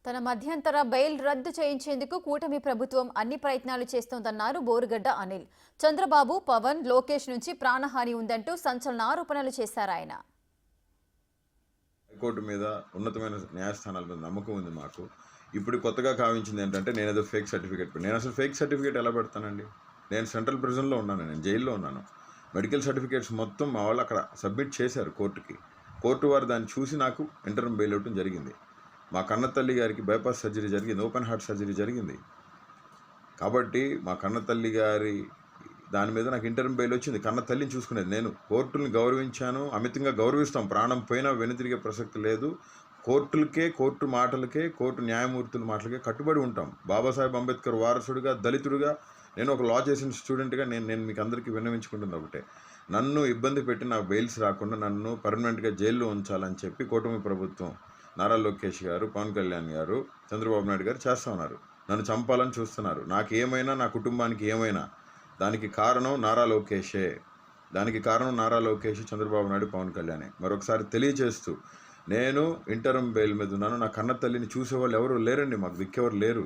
తన మధ్యంతర బెయిల్ రద్దు చేయించేందుకు కూటమి ప్రభుత్వం అన్ని ప్రయత్నాలు చేస్తోందన్నారు బోరుగడ్డ అనిల్. చంద్రబాబు, పవన్, లోకేష్ నుంచి ప్రాణహాని ఉందంటూ సంచలన ఆరోపణలు చేశారు ఆయన. హైకోర్టు మీద ఉన్నతమైన న్యాయస్థానాల మీద నమ్మకం ఉంది మాకు. ఇప్పుడు కొత్తగా కావించింది ఏంటంటే నేను ఏదో ఫేక్ సర్టిఫికేట్ నేను అసలు ఫేక్ సర్టిఫికేట్ ఎలా పెడతానండి? నేను సెంట్రల్ ప్రిజన్లో ఉన్నాను, నేను జైల్లో ఉన్నాను. మెడికల్ సర్టిఫికేట్స్ మొత్తం మా వాళ్ళు అక్కడ సబ్మిట్ చేశారు కోర్టుకి. కోర్టు వారు దాన్ని చూసి నాకు ఇంటర్మ్ బెయిల్ ఇవ్వడం జరిగింది. మా కన్న తల్లి గారికి బైపాస్ సర్జరీ జరిగింది, ఓపెన్ హార్ట్ సర్జరీ జరిగింది. కాబట్టి మా కన్న తల్లి గారి దాని మీద నాకు ఇంటర్మ్ బెయిల్ వచ్చింది. కన్న తల్లిని చూసుకునేది నేను. కోర్టుని గౌరవించాను, అమితంగా గౌరవిస్తాం. ప్రాణం పోయినా వెనుతిరిగే ప్రసక్తి లేదు. కోర్టులకే, కోర్టు మాటలకే, కోర్టు న్యాయమూర్తుల మాటలకే కట్టుబడి ఉంటాం. బాబాసాహెబ్ అంబేద్కర్ వారసుడిగా, దళితుడిగా, నేను ఒక లా చేసిన స్టూడెంట్గా నేను మీకు అందరికీ విన్నవించుకుంటుంది ఒకటే, నన్ను ఇబ్బంది పెట్టి నాకు బెయిల్స్ రాకుండా నన్ను పర్మనెంట్గా జైల్లో ఉంచాలని చెప్పి కూటమి ప్రభుత్వం, నారా లోకేష్ గారు, పవన్ కళ్యాణ్ గారు, చంద్రబాబు నాయుడు గారు చేస్తూ ఉన్నారు. నన్ను చంపాలని చూస్తున్నారు. నాకు ఏమైనా, నా కుటుంబానికి ఏమైనా దానికి కారణం నారా లోకేషే. చంద్రబాబు నాయుడు, పవన్ కళ్యాణే. మరొకసారి తెలియజేస్తూ, నేను ఇంటర్మ్ బెయిల్ మీద ఉన్నాను. నా కన్న తల్లిని చూసేవాళ్ళు ఎవరు లేరండి, మాకు దిక్కెవరు లేరు.